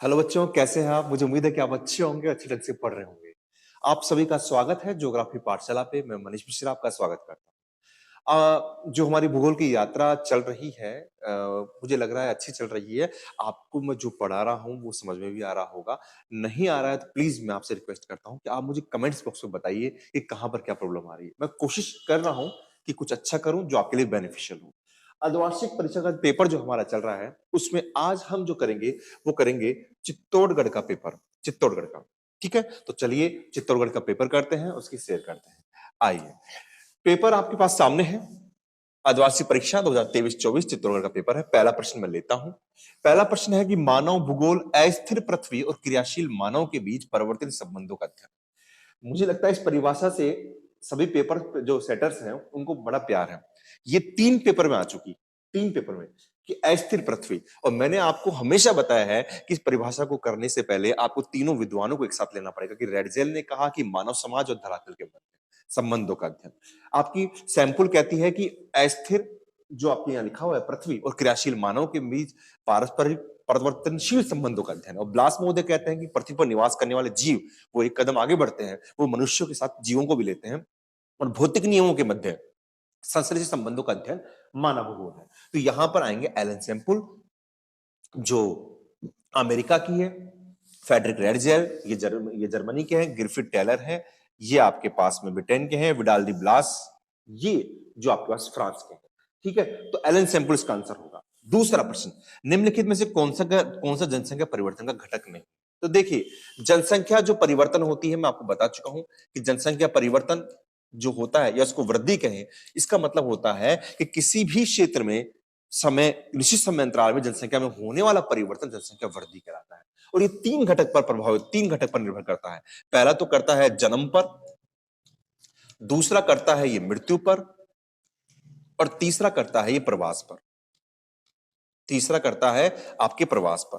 Hello बच्चों, कैसे हैं आप? मुझे उम्मीद है कि आप अच्छे होंगे, अच्छे ढंग से पढ़ रहे होंगे। आप सभी का स्वागत है ज्योग्राफी पाठशाला पे। मैं मनीष मिश्रा आपका स्वागत करता हूँ। जो हमारी भूगोल की यात्रा चल रही है, मुझे लग रहा है अच्छी चल रही है। आपको मैं जो पढ़ा रहा हूँ वो समझ में भी आ रहा होगा। नहीं आ रहा है तो प्लीज मैं आपसे रिक्वेस्ट करता हूँ कि आप मुझे कमेंट्स बॉक्स में बताइए कि कहाँ पर क्या प्रॉब्लम आ रही है। मैं कोशिश कर रहा हूँ कि कुछ अच्छा करूँ जो आपके लिए बेनिफिशियल हो। अर्धवार्षिक परीक्षा का पेपर जो हमारा चल रहा है उसमें आज हम जो करेंगे वो करेंगे चित्तौड़गढ़ का पेपर। चित्तौड़गढ़ का, ठीक है? तो चलिए चित्तौड़गढ़ का पेपर करते हैं, उसकी शेयर करते हैं। आइए, पेपर आपके पास सामने है। अर्धवार्षिक परीक्षा 2023-24 चित्तौड़गढ़ का पेपर है। पहला प्रश्न मैं लेता हूं। पहला प्रश्न है कि मानव भूगोल अस्थिर पृथ्वी और क्रियाशील मानव के बीच परिवर्तित संबंधों का अध्ययन। मुझे लगता है इस परिभाषा से सभी पेपर जो सेटर्स हैं उनको बड़ा प्यार है। ये 3 पेपर में आ चुकी, 3 पेपर में, कि अस्थिर पृथ्वी। और मैंने आपको हमेशा बताया है कि इस परिभाषा को करने से पहले आपको तीनों विद्वानों को एक साथ लेना पड़ेगा। कि रेडजेल ने कहा कि मानव समाज और धरातल के मध्य संबंधों का अध्ययन। आपकी सैंपल कहती है कि अस्थिर, जो आपके यहाँ लिखा हुआ है, पृथ्वी और क्रियाशील मानव के बीच पारस्परिक परिवर्तनशील संबंधों का अध्ययन। और ब्लास महोदय कहते हैं कि पृथ्वी पर निवास करने वाले जीव वो एक कदम आगे बढ़ते हैं, वो मनुष्यों के साथ जीवों को भी लेते हैं और भौतिक नियमों के मध्य संश्लेषित संबंधों का अध्ययन मानव भूगोल है। तो यहां पर आएंगे एलन सैंपल, जो अमेरिका की है, फेडरिक रेडजेल ये जर्मनी के हैं, गिरफिट टेलर है, ये आपके पास में ब्रिटेन के हैं, विडाल डी ब्लास ये जो आपके पास फ्रांस के हैं। ठीक है, तो एलन सैंपल इसका आंसर होगा। दूसरा प्रश्न, निम्नलिखित में से कौन सा जनसंख्या परिवर्तन का घटक नहीं? तो देखिए, जनसंख्या जो परिवर्तन होती है, मैं आपको बता चुका हूं कि जनसंख्या परिवर्तन जो होता है या उसको वृद्धि कहें, इसका मतलब होता है कि किसी भी क्षेत्र में समय, निश्चित समय अंतराल में जनसंख्या में होने वाला परिवर्तन जनसंख्या वृद्धि कहलाता है। और ये 3 घटक पर निर्भर करता है। पहला तो करता है जन्म पर, दूसरा करता है ये मृत्यु पर, और तीसरा करता है ये प्रवास पर। तीसरा करता है आपके प्रवास पर।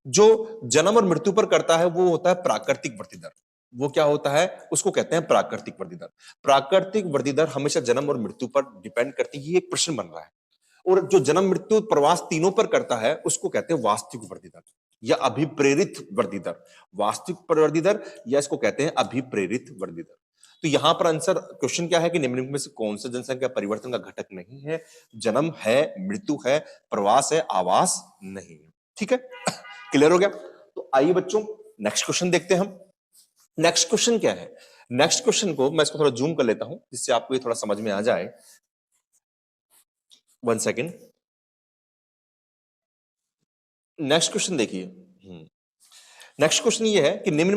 जो जन्म और मृत्यु पर करता है वो होता है प्राकृतिक वृद्धि दर। वो क्या होता है? उसको कहते हैं प्राकृतिक वृद्धि दर। प्राकृतिक वृद्धि दर हमेशा जन्म और मृत्यु पर डिपेंड करती है। ये एक प्रश्न बन रहा है। और जो जन्म मृत्यु प्रवास तीनों पर करता है उसको कहते हैं वास्तविक वृद्धि दर या अभिप्रेरित वृद्धि दर। वास्तविक वृद्धि दर या इसको कहते हैं अभिप्रेरित वृद्धि दर। तो यहां पर आंसर, क्वेश्चन क्या है कि निम्नलिखित में से कौन सा जनसंख्या परिवर्तन का घटक नहीं है? जन्म है, मृत्यु है, प्रवास है, आवास नहीं है। ठीक है, क्लियर हो गया? तो आइए बच्चों, नेक्स्ट क्वेश्चन देखते हैं हम। नेक्स्ट क्वेश्चन क्या है? नेक्स्ट क्वेश्चन को मैं इसको थोड़ा जूम कर लेता हूं जिससे आपको ये थोड़ा समझ में आ जाए। 1 सेकेंड। नेक्स्ट क्वेश्चन देखिए। नेक्स्ट क्वेश्चन ये है कि निम्न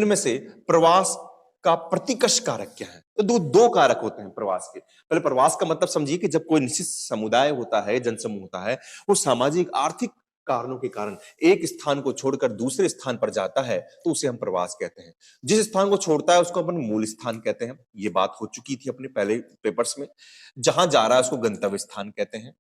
में से प्रवास का प्रतिकर्ष कारक क्या है? तो दो कारक होते हैं प्रवास के। पहले प्रवास का मतलब समझिए कि जब कोई निश्चित समुदाय होता है, जनसमूह होता है, वो सामाजिक आर्थिक कारणों के कारण एक स्थान को छोड़कर दूसरे स्थान पर जाता है तो उसे हम प्रवास कहते हैं। जिस स्थान को छोड़ता है उसको अपन मूल स्थान कहते हैं। ये बात हो चुकी थी अपने पहले पेपर्स में। जहां जा रहा है उसको गंतव्य स्थान कहते हैं।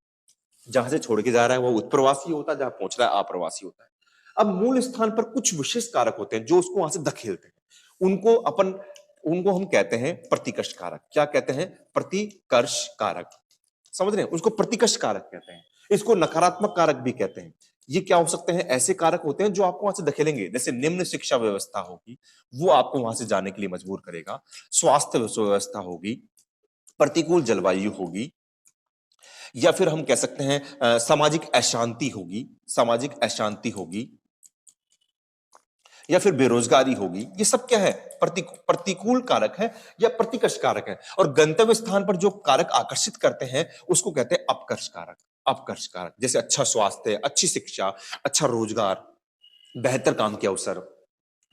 जहां से छोड़ के जा रहा है वो उत्प्रवासी होता है, जहां पहुंच रहा है अप्रवासी होता है। अब मूल स्थान पर कुछ विशेष कारक होते हैं जो उसको वहां से धकेलते हैं। उनको हम कहते हैं प्रतिकर्ष कारक। क्या कहते हैं? प्रतिकर्ष कारक। समझ रहे हैं? उसको प्रतिकर्ष कारक कहते हैं। इसको नकारात्मक कारक भी कहते हैं। ये क्या हो सकते हैं? ऐसे कारक होते हैं जो आपको वहां से धकेलेंगे। जैसे निम्न शिक्षा व्यवस्था होगी, वो आपको वहां से जाने के लिए मजबूर करेगा। स्वास्थ्य व्यवस्था होगी, प्रतिकूल जलवायु होगी, या फिर हम कह सकते हैं सामाजिक अशांति होगी, सामाजिक अशांति होगी, या फिर बेरोजगारी होगी। ये सब क्या है? प्रतिकूल कारक है या प्रतिकर्ष कारक है। और गंतव्य स्थान पर जो कारक आकर्षित करते हैं उसको कहते हैं अपकर्ष कारक। अपकर्ष कारक जैसे अच्छा स्वास्थ्य, अच्छी शिक्षा, अच्छा रोजगार, बेहतर काम के अवसर,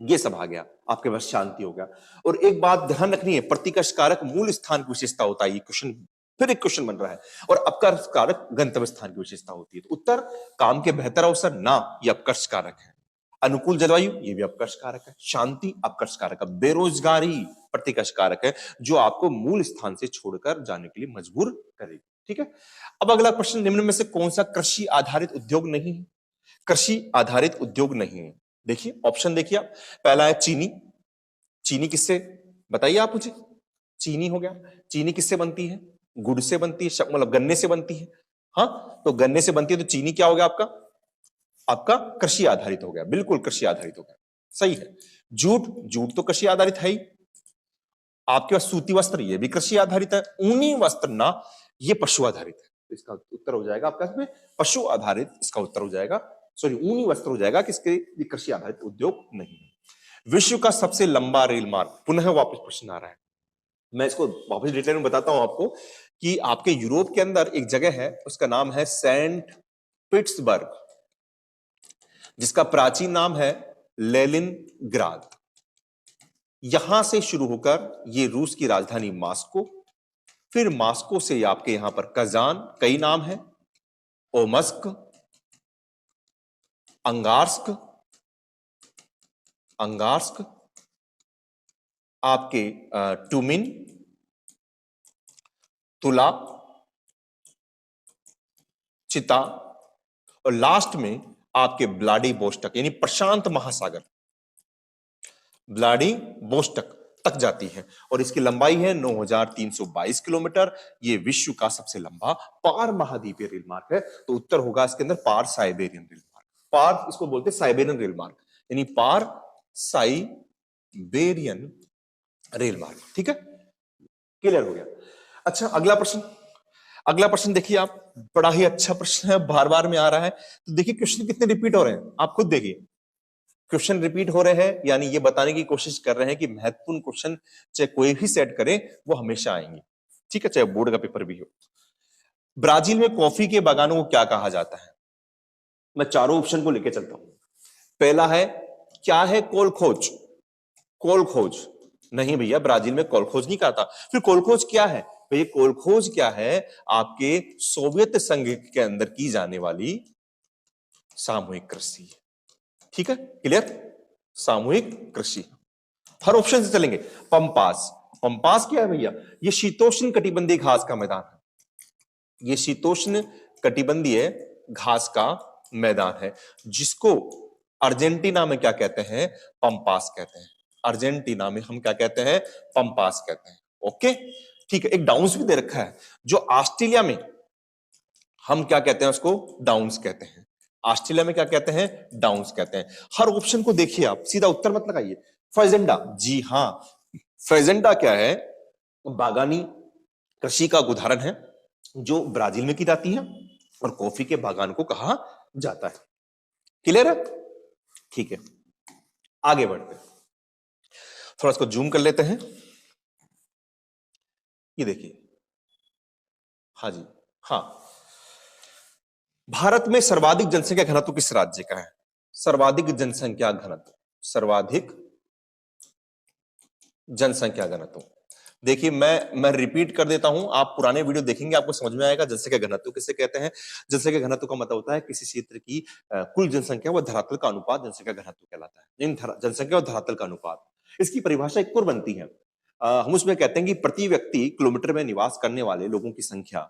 ये सब आ गया। आपके पास शांति हो गया। और एक बात ध्यान रखनी है, प्रतिकर्ष कारक मूल स्थान की विशेषता होता है। ये क्वेश्चन, फिर एक क्वेश्चन बन रहा है। और अपकर्ष कारक गंतव्य स्थान की विशेषता होती है। तो उत्तर काम के बेहतर अवसर ना, ये अपकर्ष कारक है। अनुकूल जलवायु, ये भी अपकर्ष कारक है। शांति अपकर्ष कारक है। बेरोजगारी प्रतिकर्ष कारक है जो आपको मूल स्थान से छोड़कर जाने के लिए मजबूर करेगी। ठीक है, अब अगला प्रश्न, निम्न में से कौन सा कृषि आधारित उद्योग नहीं है? कृषि आधारित उद्योग नहीं है। देखिए ऑप्शन देखिए आप। पहला है चीनी। चीनी किससे, बताइए आप मुझे। चीनी हो गया। चीनी किससे बनती है? गुड़ से बनती है, मतलब गन्ने से बनती है। हाँ, तो गन्ने से बनती है तो चीनी क्या हो गया आपका? आपका कृषि आधारित हो गया, बिल्कुल कृषि आधारित हो गया, सही है। जूट, जूट तो कृषि आधारित है ही। आपके पास सूती वस्त्र, ये भी कृषि आधारित है। ऊनी वस्त्र ना, ये पशु आधारित है। तो इसका उत्तर हो जाएगा आपका इसमें पशु आधारित, इसका उत्तर हो जाएगा, सॉरी ऊनी वस्त्र हो जाएगा, किसके, ये कृषि आधारित उद्योग नहीं है। विश्व का सबसे लंबा रेल मार्ग, पुनः वापस प्रश्न आ रहा है। मैं इसको वापस डिटेल में बताता हूं आपको कि आपके यूरोप के अंदर एक जगह है, उसका नाम है सेंट पीटर्सबर्ग, जिसका प्राचीन नाम है लेनिनग्राद। यहां से शुरू होकर ये रूस की राजधानी मास्को, फिर मास्को से आपके यहां पर कजान, कई नाम है, ओमस्क, अंगार्स्क, अंगार्स्क, आपके टुमिन, तुला, चिता, और लास्ट में आपके व्लादिवोस्टॉक यानी प्रशांत महासागर, व्लादिवोस्टॉक तक जाती है। और इसकी लंबाई है 9322 किलोमीटर। ये विश्व का सबसे लंबा पार महाद्वीपीय रेल मार्ग है। तो उत्तर होगा इसके अंदर पार साइबेरियन रेल मार्ग। पार इसको बोलते हैं साइबेरियन रेल मार्ग, यानी पार साइबेरियन रेल मार्ग। ठीक है, क्लियर हो गया। अच्छा, अगला प्रश्न, अगला प्रश्न देखिए आप, बड़ा ही अच्छा प्रश्न है, बार बार में आ रहा है। तो देखिए क्वेश्चन कितने रिपीट हो रहे हैं, आप खुद देखिए। क्वेश्चन रिपीट हो रहे हैं, यानी ये बताने की कोशिश कर रहे हैं कि महत्वपूर्ण क्वेश्चन चाहे कोई भी सेट करे, वो हमेशा आएंगे। ठीक है, चाहे बोर्ड का पेपर भी हो। ब्राजील में कॉफी के बागानों को क्या कहा जाता है? मैं चारों ऑप्शन को लेकर चलता हूं। पहला है, क्या है कोलखोज? कोलखोज नहीं भैया, ब्राजील में कोलखोज नहीं कहा था। फिर कोलखोज क्या है भैया? कोलखोज क्या है? आपके सोवियत संघ के अंदर की जाने वाली सामूहिक कृषि। ठीक है, क्लियर? सामूहिक कृषि। हर ऑप्शन से चलेंगे। पंपास, पंपास क्या है भैया? ये शीतोष्ण कटिबंधीय घास का मैदान है। ये शीतोष्ण कटिबंधीय घास का मैदान है, जिसको अर्जेंटीना में क्या कहते हैं? पंपास कहते हैं। अर्जेंटीना में हम क्या कहते हैं? पंपास कहते हैं। ओके, ठीक है। एक डाउन्स भी दे रखा है, जो ऑस्ट्रेलिया में हम क्या कहते हैं? उसको डाउन्स कहते हैं। ऑस्ट्रेलिया में क्या कहते हैं? डाउन्स कहते हैं। हर ऑप्शन को देखिए आप, सीधा उत्तर मत लगाइए। फेजेंडा, जी हां, फेजेंडा क्या है? बागानी कृषि का उदाहरण है, जो ब्राजील में की जाती है और कॉफी के बागान को कहा जाता है। क्लियर है? ठीक है, आगे बढ़ते हैं। थोड़ा इसको जूम कर लेते हैं। ये देखिए, हाँ जी, हाँ, भारत में सर्वाधिक जनसंख्या घनत्व किस राज्य का है? सर्वाधिक जनसंख्या घनत्व, सर्वाधिक जनसंख्या घनत्व। देखिए, मैं रिपीट कर देता हूं, आप पुराने वीडियो देखेंगे, आपको समझ में आएगा जनसंख्या घनत्व किसे कहते हैं। जनसंख्या घनत्व का मतलब होता है किसी क्षेत्र की कुल जनसंख्या व धरातल का अनुपात जनसंख्या घनत्व कहलाता है। इन जनसंख्या और धरातल का अनुपात, इसकी परिभाषा एक और बनती है। हम उसमें कहते हैं कि प्रति व्यक्ति किलोमीटर में निवास करने वाले लोगों की संख्या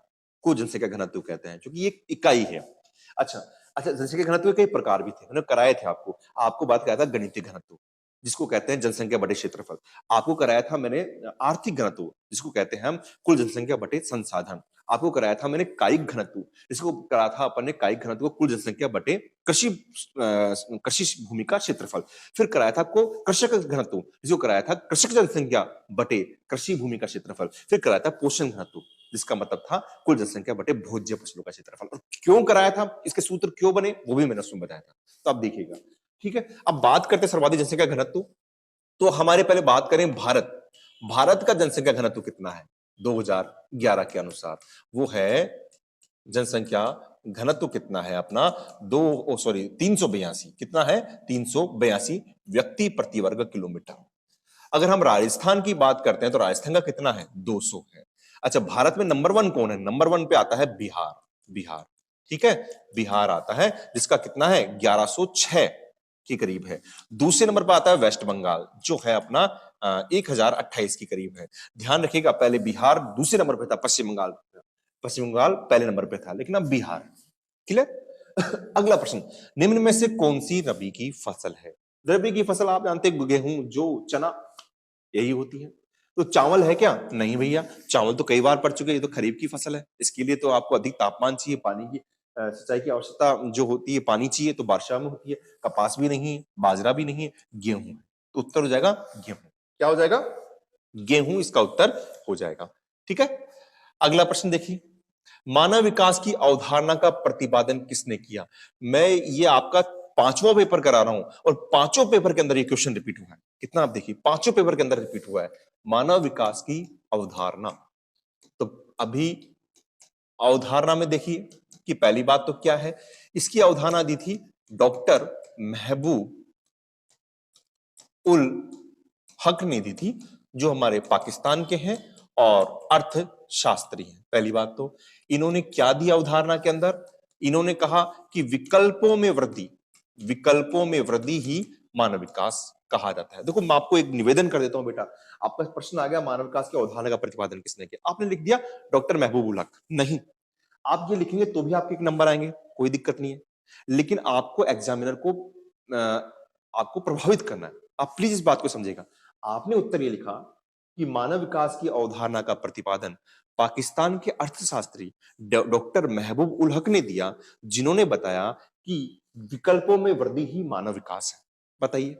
को जनसंख्या घनत्व कहते हैं, क्योंकि ये इकाई है। अच्छा अच्छा, जनसंख्या घनत्व के कई प्रकार भी थे, मैंने कराए थे आपको। आपको बात कराया था गणितीय घनत्व, जिसको कहते हैं जनसंख्या बटे क्षेत्रफल। आपको कराया था मैंने आर्थिक घनत्व, जिसको कहते हैं हम कुल जनसंख्या बटे संसाधन। आपको कराया था मैंने कायिक घनत्व, जिसको कराया था अपन ने कायिक घनत्व को कुल जनसंख्या बटे कृषि कृषि भूमि का क्षेत्रफल। फिर कराया था आपको कृषक घनत्व, जिसको कराया था कृषक जनसंख्या बटे कृषि भूमि का क्षेत्रफल। फिर कराया था पोषण घनत्व, जिसका मतलब था कुल जनसंख्या बटे भोज्य फसलों का क्षेत्रफल। और क्यों कराया था, इसके सूत्र क्यों बने, वो भी मैंने उसमें बताया था, तो आप देखिएगा। ठीक है, अब बात करते हैं सर्वाधिक जनसंख्या घनत्व। तो हमारे पहले बात करें भारत। भारत का जनसंख्या घनत्व कितना है 2011 के अनुसार? वो है जनसंख्या घनत्व कितना है अपना? 382। कितना है? 382 व्यक्ति प्रति वर्ग किलोमीटर। अगर हम राजस्थान की बात करते हैं तो राजस्थान का कितना है? 200 है। अच्छा, भारत में नंबर 1 कौन है? नंबर 1 पे आता है बिहार। बिहार, ठीक है, बिहार आता है, जिसका कितना है? 1106 के करीब है। दूसरे नंबर पर आता है वेस्ट बंगाल, जो है अपना 1028 के करीब है। ध्यान रखिएगा, पहले बिहार दूसरे नंबर पे था, पश्चिम बंगाल, पश्चिम बंगाल पहले नंबर पे था, लेकिन अब बिहार। क्लियर? अगला प्रश्न, निम्न में से कौन सी रबी की फसल है? रबी की फसल आप जानते हैं, गेहूं, जौ, चना, यही होती है। तो चावल है क्या? नहीं भैया, चावल तो कई बार पड़ चुके हैं, ये तो खरीफ की फसल है। इसके लिए तो आपको अधिक तापमान चाहिए, पानी की सिंचाई की आवश्यकता जो होती है पानी चाहिए तो वर्षा में होती है। कपास भी नहीं है, बाजरा भी नहीं है, गेहूं है। तो उत्तर हो जाएगा गेहूं। क्या हो जाएगा? गेहूं इसका उत्तर हो जाएगा। ठीक है, अगला प्रश्न देखिए। मानव विकास की अवधारणा का प्रतिपादन किसने किया? मैं ये आपका पांचवा पेपर करा रहा हूं और पांचों पेपर के अंदर ये क्वेश्चन रिपीट हुआ है। कितना आप देखिए, पांचों पेपर के अंदर रिपीट हुआ है मानव विकास की अवधारणा। तो अभी अवधारणा में देखिए कि पहली बात तो क्या है, इसकी अवधारणा दी थी डॉक्टर महबूब उल हक ने दी थी, जो हमारे पाकिस्तान के हैं और अर्थशास्त्री हैं। पहली बात तो इन्होंने क्या दिया अवधारणा के अंदर? इन्होंने कहा कि विकल्पों में वृद्धि ही मानव विकास कहा जाता है। देखो मैं आपको एक निवेदन कर देता हूं बेटा, आपका प्रश्न आ गया मानव विकास की अवधारणा का प्रतिपादन किसने किया? आपने लिख दिया डॉक्टर महबूब उल हक। नहीं, आप ये लिखेंगे तो भी आपके एक नंबर आएंगे, कोई दिक्कत नहीं है, लेकिन आपको एग्जामिनर को आपको प्रभावित करना है। आप प्लीज इस बात को समझिएगा। आपने उत्तर ये लिखा कि मानव विकास की अवधारणा का प्रतिपादन पाकिस्तान के अर्थशास्त्री डॉक्टर महबूब उल हक ने दिया, जिन्होंने बताया कि विकल्पों में वृद्धि ही मानव विकास है। बताइए,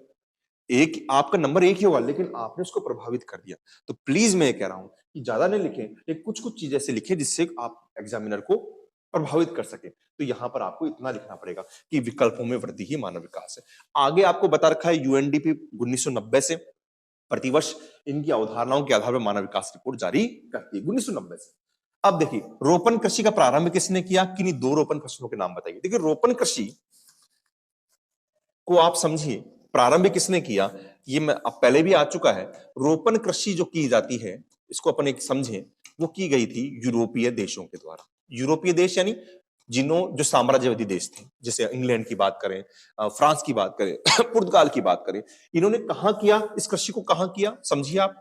एक आपका नंबर एक ही होगा, लेकिन आपने उसको प्रभावित कर दिया। तो प्लीज मैं कह रहा हूं कि ज्यादा नहीं लिखें, लेकिन कुछ कुछ चीजें ऐसे लिखें जिससे आप एग्जामिनर को प्रभावित कर सके। तो यहां पर आपको इतना लिखना पड़ेगा कि विकल्पों में वृद्धि ही मानव विकास है। आगे आपको बता रखा है यूएनडीपी 1990 से प्रतिवर्ष इनकी अवधारणाओं के आधार पर मानव विकास रिपोर्ट जारी करती है, 1990 से। अब देखिए, रोपण कृषि का प्रारंभ किसने किया? किन्हीं दो रोपण फसलों के नाम बताइए। देखिए, रोपण कृषि को आप समझिए, प्रारंभ किसने किया? ये मैं अब पहले भी आ चुका है। रोपण कृषि जो की जाती है, इसको अपन एक समझें, वो की गई थी यूरोपीय देशों के द्वारा। यूरोपीय देश यानी जो साम्राज्यवादी देश थे, जैसे इंग्लैंड की बात करें, फ्रांस की बात करें, पुर्तगाल की बात करें, इन्होंने कहां किया इस कृषि को? कहां किया समझिए आप?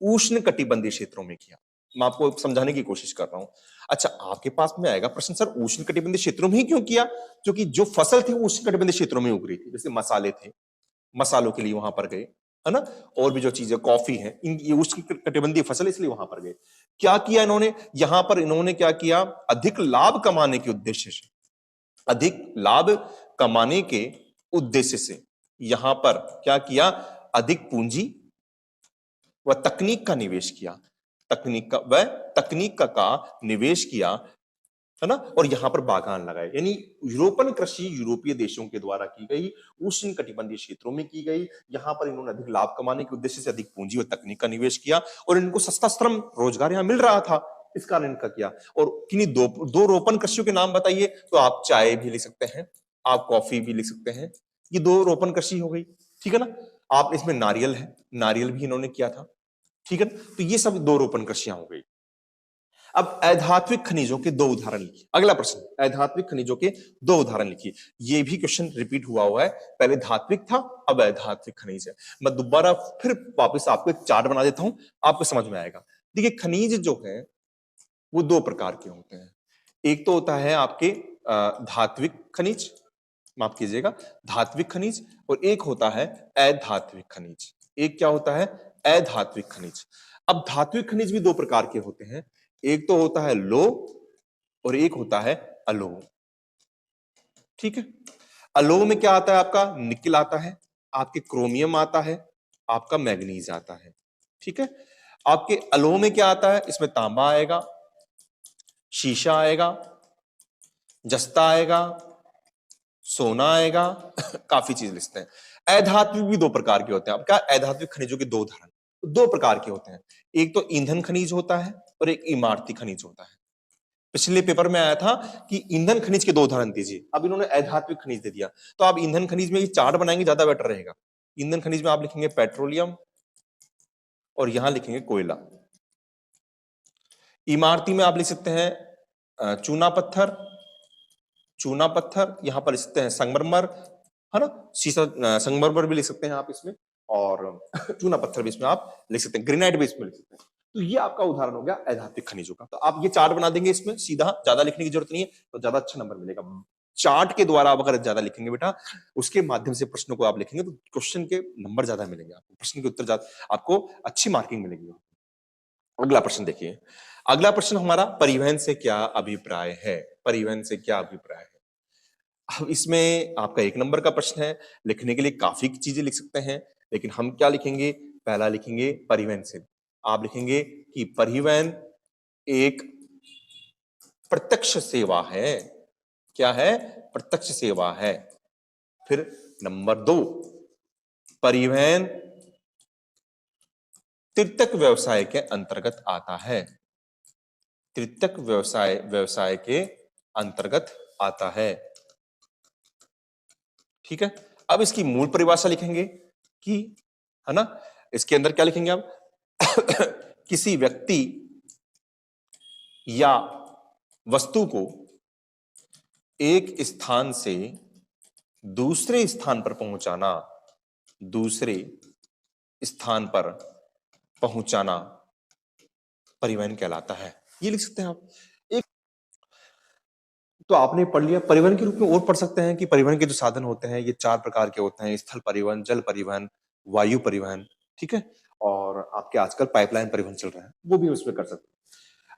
उष्ण कटिबंधीय क्षेत्रों में किया। मैं आपको समझाने की कोशिश कर रहा हूं। अच्छा, आपके पास में आएगा प्रश्न, सर उष्ण कटिबंधीय क्षेत्रों में ही क्यों किया? क्योंकि जो फसल थी वो उष्ण कटिबंधीय क्षेत्रों में उग रही थी। जैसे मसाले थे, मसालों के लिए वहां पर गए, है ना, और भी जो चीजें, कॉफी है, इन ये उष्ण कटिबंधीय फसल, इसलिए वहां पर गए। क्या किया इन्होंने यहां पर? इन्होंने क्या किया? अधिक लाभ कमाने के उद्देश्य से, अधिक लाभ कमाने के उद्देश्य से यहां पर क्या किया? अधिक पूंजी व तकनीक का निवेश किया। तकनीक का निवेश किया, है ना, और यहां पर बागान लगाए। यानी यूरोपन कृषि यूरोपीय देशों के द्वारा की गई, उष्ण कटिबंधीय क्षेत्रों में की गई। यहां पर इन्होंने अधिक लाभ कमाने के उद्देश्य से अधिक पूंजी और तकनीक का निवेश किया, और इनको सस्ता श्रम रोजगार यहां मिल रहा था, इस कारण इनका किया। और किन्हीं दो रोपण कृषियों के नाम बताइए, तो आप चाय भी लिख सकते हैं, आप कॉफी भी लिख सकते हैं। ये दो रोपण कृषि हो गई, ठीक है ना। आप इसमें नारियल है, नारियल भी इन्होंने किया था, ठीक है ना। तो ये सब दो रोपण कृषियां हो गई। अब अधात्विक खनिजों के दो उदाहरण लिखिए। अगला प्रश्न, अधात्विक खनिजों के दो उदाहरण लिखिए। ये भी क्वेश्चन रिपीट हुआ है, पहले धात्विक था, अब अधात्विक खनिज है। मैं दोबारा फिर वापस आपको एक चार्ट बना देता हूं, आपको समझ में आएगा। देखिए, खनिज जो है वो दो प्रकार के होते हैं। एक तो होता है आपके धात्विक खनिज, माफ कीजिएगा, धात्विक खनिज, और एक होता है अधात्विक खनिज। एक क्या होता है? अधात्विक खनिज। अब धात्विक खनिज भी दो प्रकार के होते हैं, एक तो होता है लोह और एक होता है अलोह। ठीक है, अलोह में क्या आता है? आपका निकेल आता है, आपके क्रोमियम आता है, आपका मैग्नीज आता है। ठीक है, आपके अलोह में क्या आता है? इसमें तांबा आएगा, शीशा आएगा, जस्ता आएगा, सोना आएगा, काफी चीज लिखते हैं। अधात्विक भी दो प्रकार के होते हैं। अब क्या? अधात्विक खनिजों के दो उदाहरण, दो प्रकार के होते हैं। एक तो ईंधन खनिज होता है और एक इमारती खनिज होता है। पिछले पेपर में आया था कि ईंधन खनिज के दो उदाहरण दीजिए, अब इन्होंने अधात्विक खनिज दे दिया। तो आप ईंधन खनिज में ये चार्ट बनाएंगे, ज्यादा बेटर रहेगा। ईंधन खनिज में आप लिखेंगे पेट्रोलियम और यहां लिखेंगे कोयला। इमारती में आप लिख सकते हैं चूना पत्थर, चूना पत्थर, यहां पर लिख सकते हैं संगमरमर, है ना, शीशा, संगमरमर भी लिख सकते हैं आप इसमें, और चूना पत्थर भी इसमें आप लिख सकते हैं, ग्रेनाइट भी इसमें लिख सकते हैं। तो ये आपका उदाहरण हो गया अधात्विक खनिजों का। तो आप ये चार्ट बना देंगे इसमें सीधा, ज्यादा लिखने की जरूरत नहीं है, तो ज्यादा अच्छा नंबर मिलेगा। चार्ट के द्वारा आप अगर ज्यादा लिखेंगे बेटा, उसके माध्यम से प्रश्नों को आप लिखेंगे, तो क्वेश्चन के नंबर ज्यादा मिलेंगे आपको, प्रश्न के उत्तर ज्यादा, आपको अच्छी मार्किंग मिलेगी। अगला प्रश्न देखिए, अगला प्रश्न हमारा परिवहन से क्या अभिप्राय है? परिवहन से क्या अभिप्राय है? अब इसमें आपका 1 नंबर का प्रश्न है। लिखने के लिए काफी चीजें लिख सकते हैं, लेकिन हम क्या लिखेंगे? पहला लिखेंगे परिवहन से। आप लिखेंगे कि परिवहन एक प्रत्यक्ष सेवा है। क्या है? प्रत्यक्ष सेवा है। फिर नंबर 2, परिवहन तृतीयक व्यवसाय के अंतर्गत आता है। तृतीयक व्यवसाय के अंतर्गत आता है। ठीक है। अब इसकी मूल परिभाषा लिखेंगे कि, है ना, इसके अंदर क्या लिखेंगे आप? किसी व्यक्ति या वस्तु को एक स्थान से दूसरे स्थान पर पहुंचाना, दूसरे स्थान पर पहुंचाना परिवहन कहलाता है। ये लिख सकते हैं आप। एक तो आपने पढ़ लिया। परिवहन के रूप में और पढ़ सकते हैं कि परिवहन के जो साधन होते हैं ये 4 प्रकार के होते हैं: स्थल परिवहन, जल परिवहन, वायु परिवहन। ठीक है। और आपके आजकल पाइपलाइन परिवहन चल रहा है, वो भी उसमें कर सकते हैं।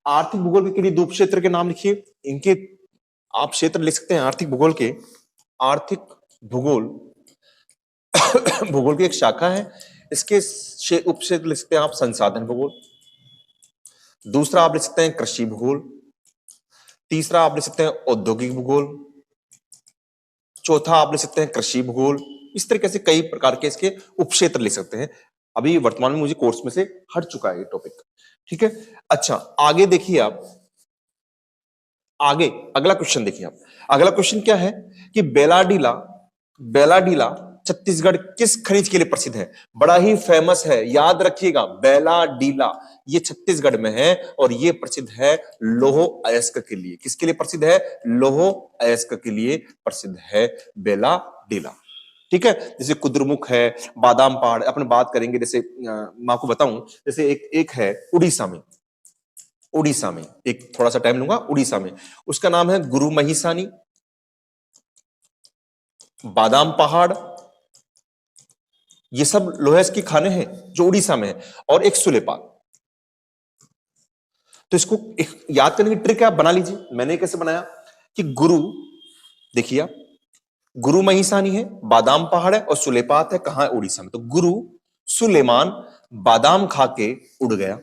आर्थिक भूगोल के लिए 2 क्षेत्र के नाम लिखिए। इनके आप क्षेत्र लिख सकते हैं आर्थिक भूगोल के। आर्थिक भूगोल भूगोल की एक शाखा है। इसके उप क्षेत्र लिख सकते हैं आप संसाधन भूगोल। दूसरा आप लिख सकते हैं कृषि भूगोल। तीसरा आप लिख सकते हैं औद्योगिक भूगोल। चौथा आप लिख सकते हैं कृषि भूगोल। इस तरीके से कई प्रकार के इसके उपक्षेत्र लिख सकते हैं। अभी वर्तमान में मुझे कोर्स में से हट चुका है ये टॉपिक। ठीक है। अच्छा, आगे देखिए आप। आगे अगला क्वेश्चन देखिए आप। अगला क्वेश्चन क्या है कि बेलाडीला, बेलाडीला छत्तीसगढ़ किस खनिज के लिए प्रसिद्ध है? बड़ा ही फेमस है, याद रखिएगा। बेलाडीला ये छत्तीसगढ़ में है और ये प्रसिद्ध है लौह अयस्क के लिए। किसके लिए प्रसिद्ध है? लौह अयस्क के लिए प्रसिद्ध है बेलाडीला। ठीक है। जैसे कुद्रुमुख है, बादाम पहाड़, अपन बात करेंगे। जैसे मैं आपको बताऊं, जैसे एक है उड़ीसा में, उड़ीसा में एक थोड़ा सा टाइम लूंगा। उड़ीसा में उसका नाम है गुरु महिसानी, बादाम पहाड़, ये सब लोहे की खाने हैं जो उड़ीसा में है। और एक सुलेपात। तो इसको एक याद करने की ट्रिक आप बना लीजिए। मैंने कैसे बनाया कि गुरु, देखिए आप, गुरु महिसानी है, बादाम पहाड़ है और सुलेपात है। कहां है? उड़ीसा में। तो गुरु सुलेमान बादाम खा के उड़ गया।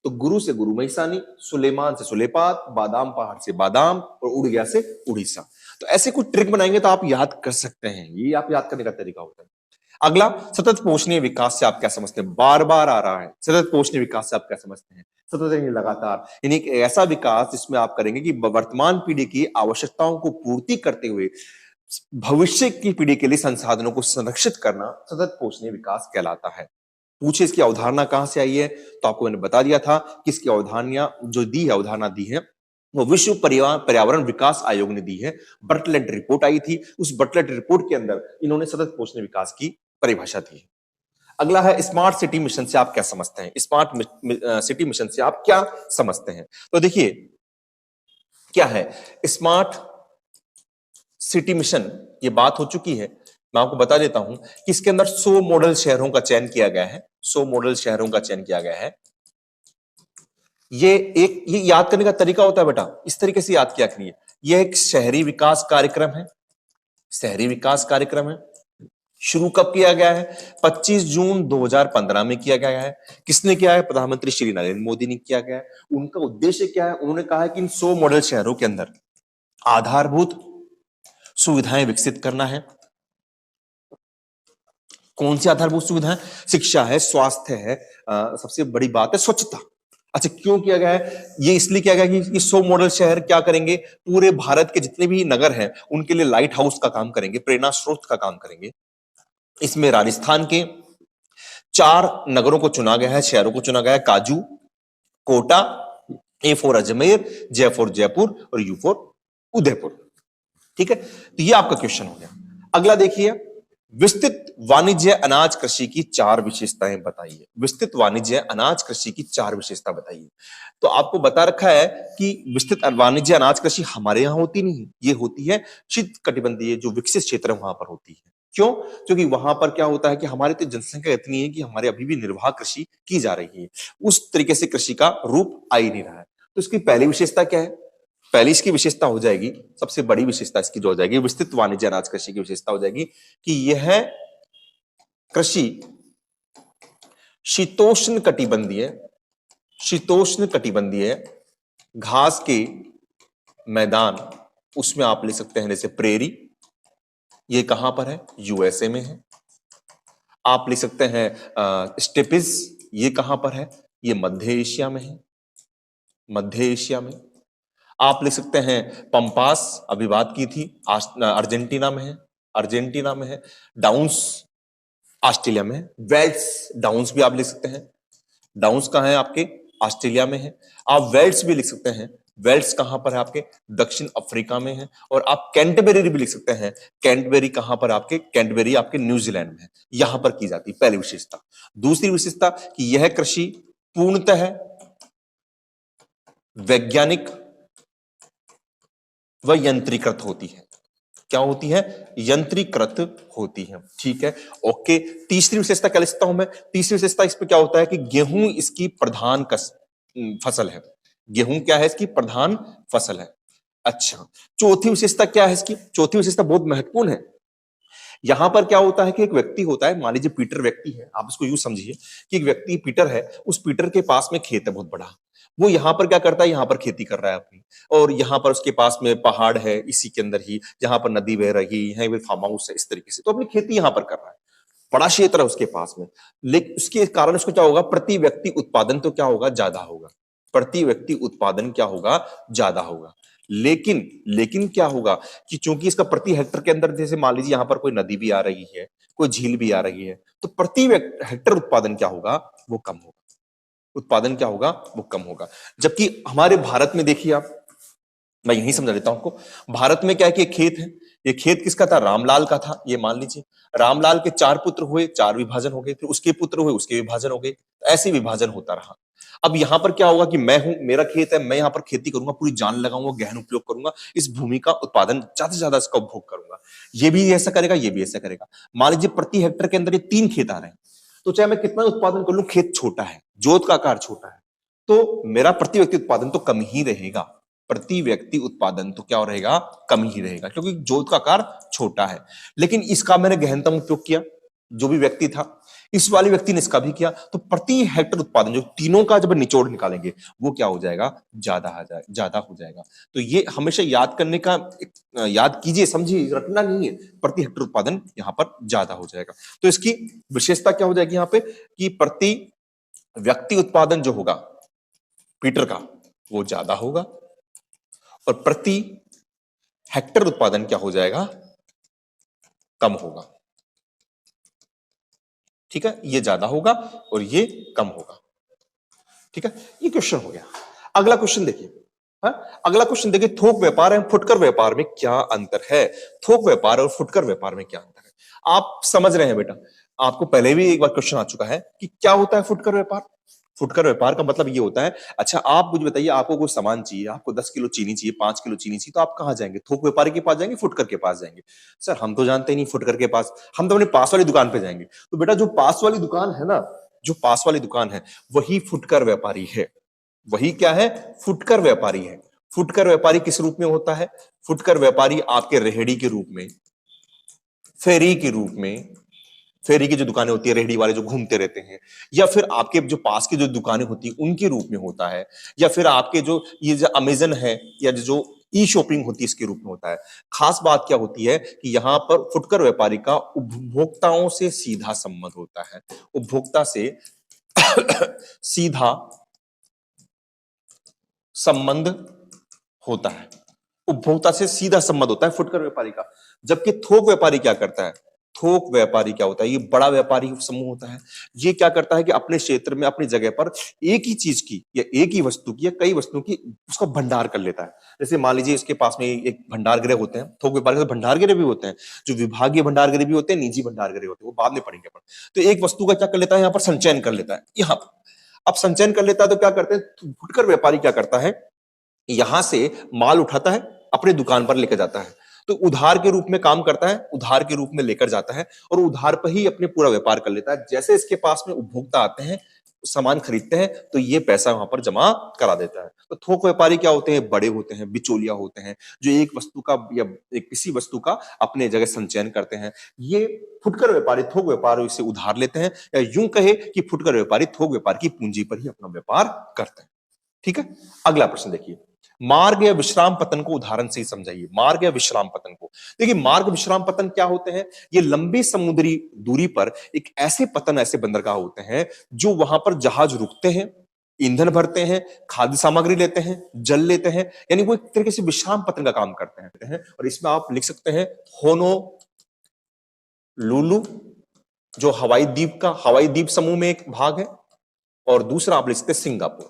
तो गुरु से गुरु महिसानी, सुलेमान से सुलेपात, बादाम पहाड़ से बादाम और उड़ गया से उड़ीसा। तो ऐसे कुछ ट्रिक बनाएंगे तो आप याद कर सकते हैं। ये आप याद करने का तरीका होता है। अगला, सतत पोषणीय विकास से आप क्या समझते हैं? बार बार आ रहा है। सतत पोषणीय विकास से आप क्या समझते हैं? सतत यानी लगातार, यानी एक ऐसा विकास जिसमें आप करेंगे कि वर्तमान पीढ़ी की आवश्यकताओं को पूर्ति करते हुए भविष्य की पीढ़ी के लिए संसाधनों को संरक्षित करना सतत पोषणीय विकास कहलाता है। पूछे इसकी अवधारणा कहां से आई है? तो आपको मैंने बता दिया था कि इसकी अवधारणा जो दी है, अवधारणा दी है वो विश्व पर्यावरण विकास आयोग ने दी है। बर्टलेट रिपोर्ट आई थी। उस बर्टलेट रिपोर्ट के अंदर इन्होंने सतत पोषणीय विकास की परिभाषा दी है। अगला है स्मार्ट सिटी मिशन से आप क्या समझते हैं? स्मार्ट सिटी मिशन से आप क्या समझते हैं? तो देखिए क्या है स्मार्ट सिटी मिशन, ये बात हो चुकी है। मैं आपको बता देता हूं कि इसके अंदर 100 मॉडल शहरों का चयन किया गया है। 100 मॉडल शहरों का चयन किया गया है। ये याद करने का तरीका होता है बेटा, इस तरीके से याद किया करिए। ये एक शहरी विकास कार्यक्रम है। शहरी विकास कार्यक्रम है। शुरू कब किया गया है? 25 जून 2015 में किया गया है। किसने किया है? प्रधानमंत्री श्री नरेंद्र मोदी ने किया गया है। उनका उद्देश्य क्या है? उन्होंने कहा है कि इन 100 मॉडल शहरों के अंदर आधारभूत सुविधाएं विकसित करना है। कौन सी आधारभूत सुविधाएं? शिक्षा है, स्वास्थ्य है, सबसे बड़ी बात है स्वच्छता। अच्छा, क्यों किया गया है? ये इसलिए किया गया कि 100 मॉडल शहर क्या करेंगे? पूरे भारत के जितने भी नगर हैं उनके लिए लाइट हाउस का काम करेंगे, प्रेरणा स्रोत का काम करेंगे। इसमें राजस्थान के 4 नगरों को चुना गया है, शहरों को चुना गया है। काजू, कोटा, ए फॉर अजमेर, जय फॉर जयपुर और यू फॉर उदयपुर। ठीक है। तो ये आपका क्वेश्चन हो गया। अगला देखिए, विस्तृत वाणिज्य अनाज कृषि की 4 विशेषताएं बताइए। विस्तृत वाणिज्य अनाज कृषि की 4 विशेषता बताइए। तो आपको बता रखा है कि विस्तृत वाणिज्य अनाज कृषि हमारे यहां होती नहीं है, ये होती है शीत कटिबंधीय जो विकसित क्षेत्र है वहां पर होती है। क्यों? क्योंकि वहां पर क्या होता है कि हमारी तो जनसंख्या इतनी है कि हमारे अभी भी निर्वाह कृषि की जा रही है। उस तरीके से कृषि का रूप आ ही नहीं रहा है। तो इसकी पहली विशेषता क्या है? पहली इसकी विशेषता हो जाएगी, सबसे बड़ी विशेषता इसकी जो हो जाएगी, विस्तृत वाणिज्य अनाज कृषि की विशेषता हो जाएगी कि यह कृषि शीतोष्ण कटिबंधीय घास के मैदान, उसमें आप ले सकते हैं जैसे प्रेरी, ये कहां पर है? यूएसए में है। आप ले सकते हैं स्टेपिस, ये कहां पर है? ये मध्य एशिया में है, मध्य एशिया में। आप ले सकते हैं पंपास, अभी बात की थी, अर्जेंटीना में है, अर्जेंटीना में है। डाउन्स ऑस्ट्रेलिया में है। वेल्स डाउन्स भी आप लिख सकते हैं, डाउन्स कहां है आपके? ऑस्ट्रेलिया में है। आप वेल्स भी लिख सकते हैं, वेल्स कहां पर है आपके? दक्षिण अफ्रीका में है। और आप कैंटरबरी भी लिख सकते हैं, कैंटरबरी कहां पर आपके? कैंटरबरी आपके न्यूजीलैंड में है। यहां पर की जाती है पहली विशेषता। दूसरी विशेषता कि यह कृषि पूर्णतः वैज्ञानिक व यंत्रीकृत होती है। क्या होती है? यंत्रीकृत होती है। ठीक है, ओके। तीसरी विशेषता क्या लिखता हूं मैं? तीसरी विशेषता इस पे क्या होता है कि गेहूं इसकी प्रधान फसल है। गेहूं क्या है? इसकी प्रधान फसल है। अच्छा, चौथी विशेषता क्या है इसकी? चौथी विशेषता बहुत महत्वपूर्ण है। यहां पर क्या होता है कि एक व्यक्ति होता है, मान लीजिए पीटर व्यक्ति है, आप इसको यूं समझिए कि एक व्यक्ति पीटर है, उस पीटर के पास में खेत है बहुत बड़ा, वो यहां पर क्या करता है? यहां पर खेती कर रहा है अपनी, और यहां पर उसके पास में पहाड़ है, इसी के अंदर ही जहां पर नदी बह रही है, फार्म हाउस है, इस तरीके से तो अपनी खेती यहां पर कर रहा है, बड़ा क्षेत्र है उसके पास में। लेकिन उसके कारण उसको क्या होगा? प्रति व्यक्ति उत्पादन तो क्या होगा? ज्यादा होगा। प्रति व्यक्ति उत्पादन क्या होगा? ज्यादा होगा। लेकिन लेकिन क्या होगा कि चूंकि इसका प्रति हेक्टर के अंदर, जैसे मान लीजिए यहां पर कोई नदी भी आ रही है, कोई झील भी आ रही है, तो प्रति हेक्टर उत्पादन क्या होगा? वो कम होगा। उत्पादन क्या होगा? वो कम होगा। जबकि हमारे भारत में देखिए आप, मैं यही समझा देता हूं आपको। भारत में क्या है कि एक खेत है, ये खेत किसका था? रामलाल का था। ये मान लीजिए रामलाल के 4 पुत्र हुए, 4 विभाजन हो गए, फिर उसके पुत्र हुए, उसके विभाजन हो गए, ऐसे विभाजन होता रहा। अब यहां पर क्या होगा कि मैं हूं, मेरा खेत है, मैं यहां पर खेती करूंगा, पूरी जान लगाऊंगा, गहन उपयोग करूंगा, इस भूमि का उत्पादन ज्यादा से ज्यादा इसका उपभोग करूंगा। ये भी ऐसा करेगा, ये भी ऐसा करेगा। मान लीजिए प्रति हेक्टर के अंदर ये 3 खेत आ रहे हैं, तो चाहे मैं कितना उत्पादन कर लूं, खेत छोटा है, जोत का आकार छोटा है, तो मेरा प्रति व्यक्ति उत्पादन तो कम ही रहेगा। प्रति व्यक्ति उत्पादन तो क्या रहेगा? कम ही रहेगा, क्योंकि जोत का आकार छोटा है। लेकिन इसका मैंने गहनतम उपयोग किया, जो भी व्यक्ति था, इस वाले व्यक्ति ने इसका भी किया, तो प्रति हेक्टर उत्पादन जो तीनों का जब निचोड़ निकालेंगे, वो क्या हो जाएगा? ज्यादा हो जाएगा। तो ये हमेशा याद करने का, याद कीजिए, समझिए, रटना नहीं है। प्रति हेक्टर उत्पादन यहां पर ज्यादा हो जाएगा। तो इसकी विशेषता क्या हो जाएगी यहां पे कि प्रति व्यक्ति उत्पादन जो होगा पीटर का, वो ज्यादा होगा, और प्रति हेक्टर उत्पादन क्या हो जाएगा? कम होगा। ठीक है, ये ज्यादा होगा और ये कम होगा। ठीक है, ये क्वेश्चन हो गया। अगला क्वेश्चन देखिए। अगला क्वेश्चन देखिए, थोक व्यापार एवं फुटकर व्यापार में क्या अंतर है? थोक व्यापार और फुटकर व्यापार में क्या अंतर है? आप समझ रहे हैं बेटा, आपको पहले भी एक बार क्वेश्चन आ चुका है कि क्या होता है फुटकर व्यापार। फुटकर व्यापार का मतलब ये होता है, अच्छा आप मुझे बताइए, आपको कोई सामान चाहिए, आपको 10 किलो चीनी चाहिए, 5 किलो चीनी चाहिए, तो आप कहां जाएंगे? थोक व्यापारी के पास जाएंगे, फुटकर के पास जाएंगे? सर हम तो जानते ही नहीं फुटकर के पास, हम तो अपने पास वाली दुकान पे जाएंगे। तो बेटा जो पास वाली दुकान है ना, जो पास वाली दुकान है, वही फुटकर व्यापारी है। वही क्या है? फुटकर व्यापारी है। फुटकर व्यापारी किस रूप में होता है? फुटकर व्यापारी आपके रेहड़ी के रूप में, फेरी के रूप में, फेरी की जो दुकानें होती है, रेहड़ी वाले जो घूमते रहते हैं, या फिर आपके जो पास की जो दुकानें होती है उनके रूप में होता है, या फिर आपके जो ये जो अमेजन है या जो ई शॉपिंग होती है इसके रूप में होता है। खास बात क्या होती है कि यहां पर फुटकर व्यापारी का उपभोक्ताओं से सीधा संबंध होता है। उपभोक्ता से सीधा संबंध होता है, उपभोक्ता से सीधा संबंध होता है फुटकर व्यापारी का। जबकि थोक व्यापारी क्या करता है? थोक व्यापारी क्या होता है? ये बड़ा व्यापारी समूह होता है। ये क्या करता है कि अपने क्षेत्र में, अपनी जगह पर एक ही चीज की या एक ही वस्तु की या कई वस्तुओं की उसका भंडार कर लेता है। जैसे मान लीजिए इसके पास में एक भंडार गृह होते हैं, थोक व्यापारी के भंडार गृह भी होते हैं, जो विभागीय भंडार गृह भी होते हैं, निजी भंडार गृह होते हैं, वो बाद में पढ़ेंगे अपन। तो एक वस्तु का क्या कर लेता है? यहाँ पर संचयन कर लेता है। यहाँ अब संचयन कर लेता है तो क्या करते हैं? फुटकर व्यापारी क्या करता है? यहां से माल उठाता है, अपने दुकान पर लेकर जाता है, तो उधार के रूप में काम करता है, उधार के रूप में लेकर जाता है और उधार पर ही अपने पूरा व्यापार कर लेता है। जैसे इसके पास में उपभोक्ता आते हैं, सामान खरीदते हैं तो ये पैसा वहां पर जमा करा देता है। तो थोक व्यापारी क्या होते हैं? बड़े होते हैं, बिचौलिया होते हैं, जो एक वस्तु का या एक किसी वस्तु का अपने जगह संचयन करते हैं। ये फुटकर व्यापारी थोक व्यापारी से उधार लेते हैं, या यूं कहे कि फुटकर व्यापारी थोक व्यापार की पूंजी पर ही अपना व्यापार करते हैं। ठीक है, अगला प्रश्न देखिए, मार्ग या विश्राम पतन को उदाहरण से ही समझाइए। मार्ग या विश्राम पतन को देखिए, मार्ग विश्राम पतन क्या होते हैं? ये लंबी समुद्री दूरी पर एक ऐसे पतन, ऐसे बंदरगाह होते हैं जो वहां पर जहाज रुकते हैं, ईंधन भरते हैं, खाद्य सामग्री लेते हैं, जल लेते हैं, यानी वो एक तरीके से विश्राम पतन का काम करते हैं। और इसमें आप लिख सकते हैं होनो लुलु, जो हवाई द्वीप समूह में एक भाग है, और दूसरा आप लिख सकते हैं सिंगापुर।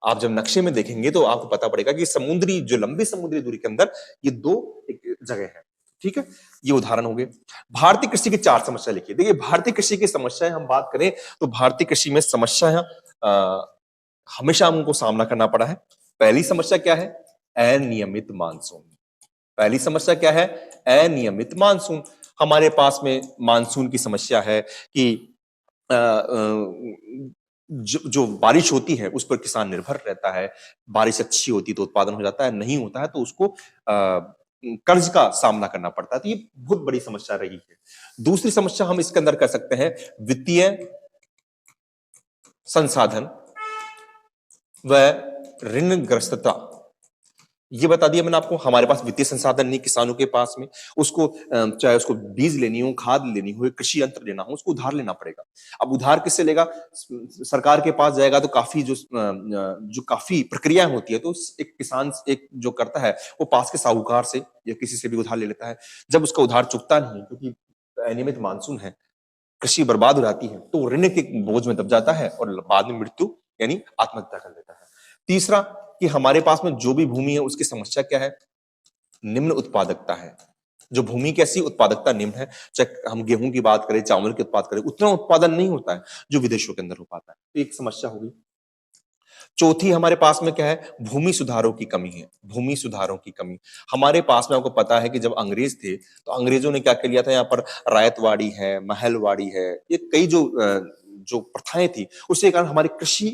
आप जब नक्शे में देखेंगे तो आपको पता पड़ेगा कि समुद्री, जो लंबी समुद्री दूरी के अंदर ये दो एक जगह है। ठीक है, ये उदाहरण हो गए। भारतीय कृषि की 4 समस्या लिखिए। देखिए, भारतीय कृषि की समस्याएं हम बात करें तो भारतीय कृषि में समस्या है, हमेशा हमको सामना करना पड़ा है। पहली समस्या क्या है? अनियमित मानसून। पहली समस्या क्या है? अनियमित मानसून। हमारे पास में मानसून की समस्या है कि जो बारिश होती है उस पर किसान निर्भर रहता है। बारिश अच्छी होती तो उत्पादन हो जाता है, नहीं होता है तो उसको कर्ज का सामना करना पड़ता है। तो ये बहुत बड़ी समस्या रही है। दूसरी समस्या हम इसके अंदर कर सकते हैं वित्तीय संसाधन व ऋणग्रस्तता। ये बता दिया मैंने आपको, हमारे पास वित्तीय संसाधन नहीं किसानों के पास में, उसको चाहे उसको बीज लेनी हो, खाद लेनी हो, कृषि यंत्र लेना हो, उसको उधार लेना पड़ेगा। अब उधार किससे लेगा? सरकार के पास जाएगा तो काफी जो काफी प्रक्रियाएं होती है, तो एक किसान एक जो करता है वो पास के साहूकार से या किसी से भी उधार ले लेता है। जब उसका उधार चुकता नहीं, क्योंकि अनियमित मानसून है, कृषि बर्बाद हो जाती है, तो ऋण के बोझ में दब जाता है और बाद में मृत्यु यानी आत्महत्या कर लेता है। तीसरा कि हमारे पास में जो भी भूमि है उसकी समस्या क्या है? निम्न उत्पादकता है। जो भूमि की ऐसी उत्पादकता निम्न है, चाहे हम गेहूं की बात करें, चावल की बात करें, उतना उत्पादन नहीं होता है जो विदेशों के अंदर हो पाता है। तो एक समस्या होगी। चौथी हमारे पास में क्या है? भूमि सुधारों की कमी है। भूमि सुधारों की कमी हमारे पास में, आपको पता है कि जब अंग्रेज थे तो अंग्रेजों ने क्या कर लिया था, यहाँ पर रायतवाड़ी है, महलवाड़ी है, ये कई जो प्रथाएं थी, उसके कारण हमारी कृषि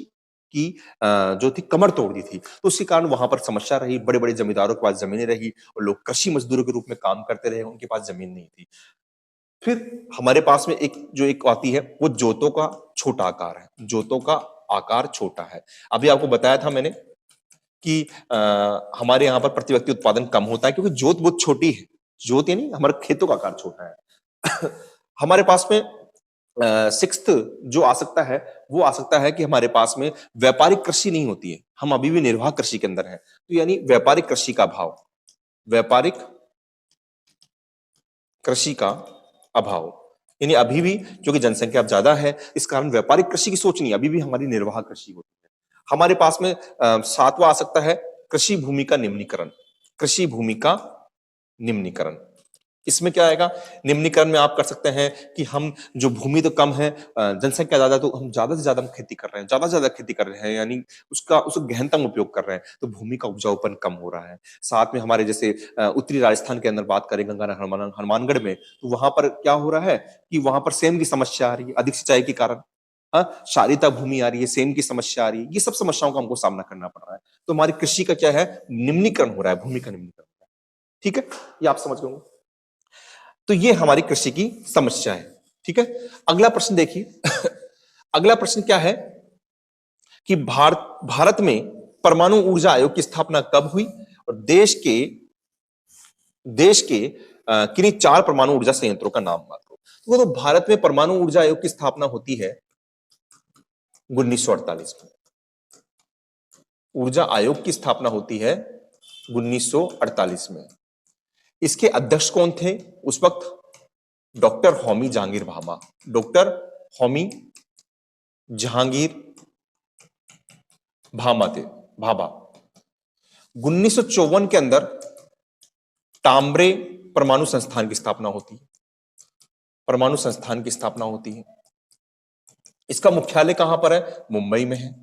की जो थी कमर तोड़ दी थी। तो उसके कारण वहां पर समस्या रही, बड़े बड़े जमींदारों के पास जमीनें रही और लोग कृषि मजदूरों के रूप में काम करते रहे, उनके पास जमीन नहीं थी। फिर हमारे पास में एक आती है, वो जोतों का छोटा आकार है। जोतों का आकार छोटा है। अभी आपको बताया था मैंने कि हमारे यहाँ पर प्रति व्यक्ति उत्पादन कम होता है क्योंकि जोत बहुत छोटी है। जोत यानी हमारे खेतों का आकार छोटा है। हमारे पास में सिक्स्थ जो आ सकता है, वो आ सकता है कि हमारे पास में व्यापारिक कृषि नहीं होती है, हम अभी भी निर्वाह कृषि के अंदर है। तो यानी व्यापारिक कृषि का अभाव, व्यापारिक कृषि का अभाव, यानी अभी भी क्योंकि जनसंख्या अब ज्यादा है, इस कारण व्यापारिक कृषि की सोच नहीं, अभी भी हमारी निर्वाह कृषि होती है। हमारे पास में सातवां आ सकता है कृषि भूमि का निम्नीकरण। कृषि भूमि का निम्नीकरण, इसमें क्या आएगा? निम्नीकरण में आप कर सकते हैं कि हम जो भूमि तो कम है, जनसंख्या ज्यादा, तो हम ज्यादा से ज्यादा खेती कर रहे हैं, ज्यादा से ज्यादा खेती कर रहे हैं, यानी उसका गहनतम उपयोग कर रहे हैं, तो भूमि का उपजाऊपन कम हो रहा है। साथ में हमारे जैसे उत्तरी राजस्थान के अंदर बात करें, गंगानगर हनुमानगढ़ में, तो वहां पर क्या हो रहा है कि वहां पर सेम की समस्या आ रही है, अधिक सिंचाई के कारण। हाँ, क्षारीयता भूमि आ रही है, सेम की समस्या आ रही है, ये सब समस्याओं का हमको सामना करना पड़ रहा है। तो हमारी कृषि का क्या है? निम्नीकरण हो रहा है, भूमि का निम्नीकरण हो रहा है। ठीक है, ये आप समझ गए। तो ये हमारी कृषि की समस्या है। ठीक है, अगला प्रश्न देखिए। अगला प्रश्न क्या है कि भारत में परमाणु ऊर्जा आयोग की स्थापना कब हुई और देश के किन्हीं 4 परमाणु ऊर्जा संयंत्रों का नाम बात करो। तो भारत में परमाणु ऊर्जा आयोग की स्थापना होती है 1948 में। ऊर्जा आयोग की स्थापना होती है 1948 में। इसके अध्यक्ष कौन थे उस वक्त? डॉक्टर होमी जहांगीर भाभा। डॉक्टर होमी जहांगीर भाभा। 1954 के अंदर टाम्बरे परमाणु संस्थान की स्थापना होती है। परमाणु संस्थान की स्थापना होती है। इसका मुख्यालय कहां पर है? मुंबई में है,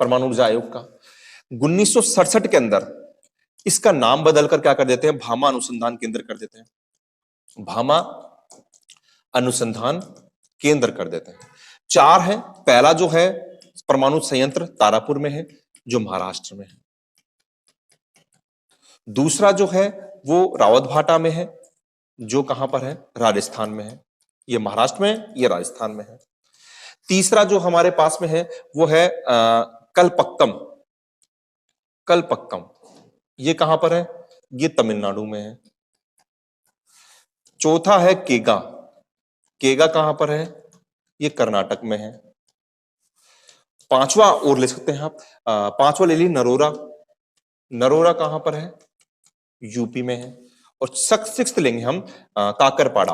परमाणु ऊर्जा आयोग का। 1967 के अंदर इसका नाम बदलकर क्या कर देते हैं? भामा अनुसंधान केंद्र कर देते हैं। भामा अनुसंधान केंद्र कर देते हैं। चार है। पहला जो है परमाणु संयंत्र तारापुर में है, जो महाराष्ट्र में है। दूसरा जो है वो रावतभाटा में है, जो कहां पर है, राजस्थान में है। ये महाराष्ट्र में, ये राजस्थान में है। तीसरा जो हमारे पास में है वो है कलपक्कम। कलपक्कम ये कहां पर है, ये तमिलनाडु में है। चौथा है केगा। केगा कहां पर है, ये कर्नाटक में है। पांचवा और ले सकते हैं आप, पांचवा ले लीजिए नरोरा। नरोरा कहां पर है, यूपी में है। और सिक्स्थ लेंगे हम काकरपाड़ा।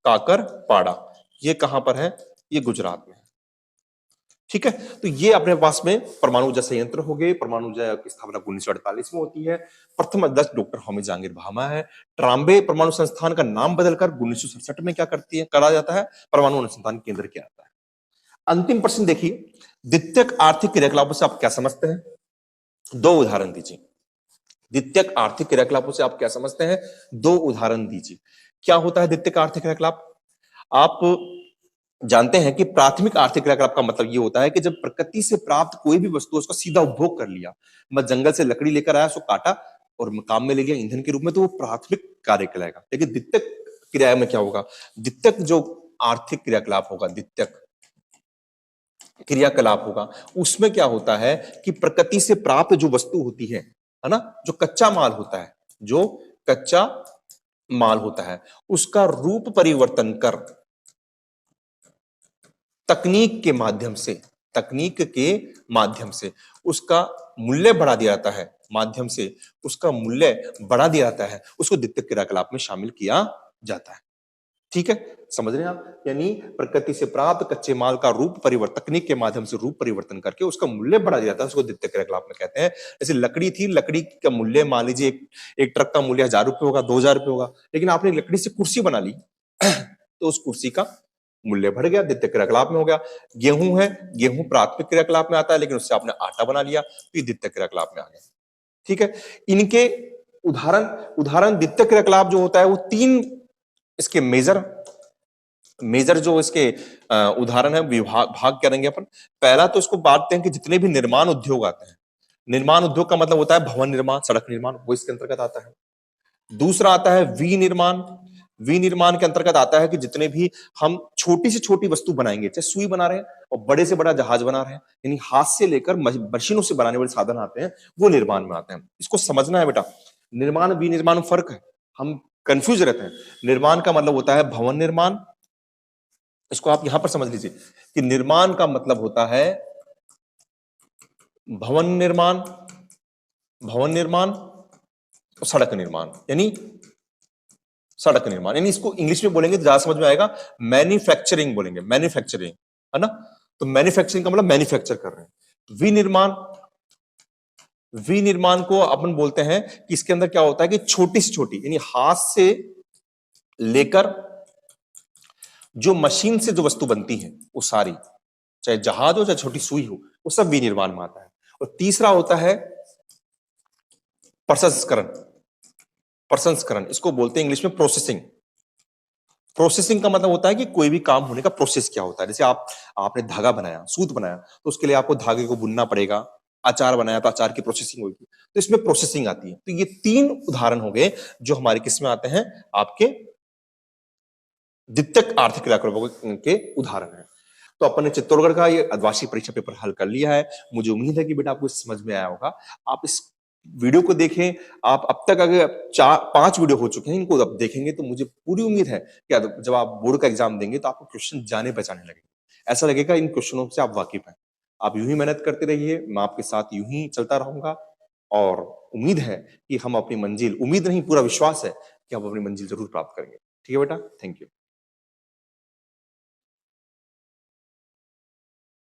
काकरपाड़ा ये कहां पर है, ये गुजरात में है। ठीक है, तो ये अपने पास में परमाणु ऊर्जा संयंत्र हो गए। परमाणु ऊर्जा की स्थापना 1948 में होती है। प्रथम अध्यक्ष डॉक्टर होमी जहांगीर भाभा है। ट्राम्बे परमाणु संस्थान का नाम बदलकर 1967 में क्या करती है, करा जाता है, परमाणु अनुसंधान केंद्र किया जाता है। अंतिम प्रश्न देखिए, द्वितीयक आर्थिक क्रियाकलापों से आप क्या समझते हैं? दो उदाहरण दीजिए। द्वितीयक आर्थिक क्रियाकलापों से आप क्या समझते हैं? दो उदाहरण दीजिए। क्या होता है द्वितीयक आर्थिक क्रियाकलाप? आप जानते हैं कि प्राथमिक आर्थिक क्रियाकलाप का मतलब ये होता है कि जब प्रकृति से प्राप्त कोई भी वस्तु उसका सीधा उपभोग कर लिया। मैं जंगल से लकड़ी लेकर आया, उसको काटा और काम में ले लिया ईंधन के रूप में, तो वो प्राथमिक कार्य कहलाएगा। लेकिन द्वितीयक क्रिया में क्या होगा, द्वितीयक जो आर्थिक क्रियाकलाप होगा, द्वितीयक क्रियाकलाप होगा, उसमें क्या होता है कि प्रकृति से प्राप्त जो वस्तु होती है ना, जो कच्चा माल होता है, जो कच्चा माल होता है, उसका रूप परिवर्तन कर तकनीक के माध्यम से, तकनीक के माध्यम से उसका मूल्य बढ़ा दिया जाता है, माध्यम से उसका मूल्य बढ़ा दिया जाता है, उसको द्वितीयक क्रियाकलाप में शामिल किया जाता है। ठीक है, समझ रहे हैं आप? यानी प्रकृति से प्राप्त कच्चे माल का रूप परिवर्तन, तकनीक के माध्यम से रूप परिवर्तन करके उसका मूल्य बढ़ा दिया जाता है, उसको द्वितीयक क्रियाकलाप में कहते हैं। जैसे लकड़ी थी, लकड़ी का मूल्य मान लीजिए एक ट्रक का मूल्य 1000 रुपये होगा, 2000 रुपये होगा, लेकिन आपने लकड़ी से कुर्सी बना ली तो उस कुर्सी का मूल्य बढ़ गया, द्वितीयक क्रियाकलाप में हो गया। गेहूं है, गेहूं प्राथमिक क्रियाकलाप में आता है, लेकिन उससे आपने आटा बना लिया तो ये द्वितीयक क्रियाकलाप में आ गया। ठीक है, इनके उदाहरण उदाहरण द्वितीयक क्रियाकलाप जो होता है वो तीन इसके मेजर जो इसके उदाहरण है, विभाग भाग करेंगे अपन। पहला तो इसको बांटते हैं कि जितने भी निर्माण उद्योग आते हैं, निर्माण उद्योग का मतलब होता है भवन निर्माण, सड़क निर्माण, वो इसके अंतर्गत आता है। दूसरा आता है विनिर्माण। विनिर्माण के अंतर्गत आता है कि जितने भी हम छोटी से छोटी वस्तु बनाएंगे, चाहे सुई बना रहे हैं और बड़े से बड़ा जहाज बना रहे हैं, यानी हाथ से लेकर मशीनों से बनाने वाले साधन आते हैं, वो निर्माण में आते हैं। इसको समझना है बेटा, निर्माण विनिर्माण में फर्क है, हम कंफ्यूज रहते हैं। निर्माण का मतलब होता है भवन निर्माण, इसको आप यहां पर समझ लीजिए कि निर्माण का मतलब होता है भवन निर्माण, भवन निर्माण और सड़क निर्माण, यानी सड़क निर्माण, यानी इसको इंग्लिश में बोलेंगे तो ज्यादा समझ में आएगा, मैन्युफैक्चरिंग बोलेंगे, मैन्युफैक्चरिंग, है ना। तो मैन्युफैक्चरिंग का मतलब मैन्युफैक्चर कर रहे हैं। विनिर्माण, विनिर्माण को अपन बोलते हैं कि इसके अंदर क्या होता है कि छोटी से छोटी, यानी हाथ से लेकर जो मशीन से जो वस्तु बनती है वो सारी, चाहे जहाज हो चाहे छोटी सुई हो, वो सब विनिर्माण में आता है। और तीसरा होता है प्रसंस्करण। प्रसंस्करण इसको बोलते हैं इंग्लिश में प्रोसेसिंग। प्रोसेसिंग का मतलब होता है कि कोई भी काम होने का प्रोसेस क्या होता है। जैसे आपने धागा बनाया, सूत बनाया, तो उसके लिए आपको धागे को बुनना पड़ेगा। अचार बनाया तो अचार की प्रोसेसिंग होगी, तो इसमें प्रोसेसिंग आती है। तो ये तीन उदाहरण हो गए जो हमारे किस में आते हैं, आपके द्वितीयक आर्थिक क्रियाकलापों के उदाहरण है। तो अपन ने चित्तौड़गढ़ का ये अर्धवार्षिक परीक्षा पेपर हल कर लिया है। मुझे उम्मीद है कि बेटा आपको समझ में आया होगा। आप इस वीडियो को देखें, आप अब तक अगर 4-5 वीडियो हो चुके हैं, इनको अब देखेंगे तो मुझे पूरी उम्मीद है कि जब आप बोर्ड का एग्जाम देंगे तो आपको क्वेश्चन जाने पहचाने लगेंगे। ऐसा लगेगा इन क्वेश्चनों से आप वाकिफ हैं। आप यूं ही मेहनत करते रहिए, मैं आपके साथ यूं ही चलता रहूंगा और उम्मीद है कि हम अपनी मंजिल, उम्मीद नहीं पूरा विश्वास है कि हम अपनी मंजिल जरूर प्राप्त करेंगे। ठीक है बेटा, थैंक यू।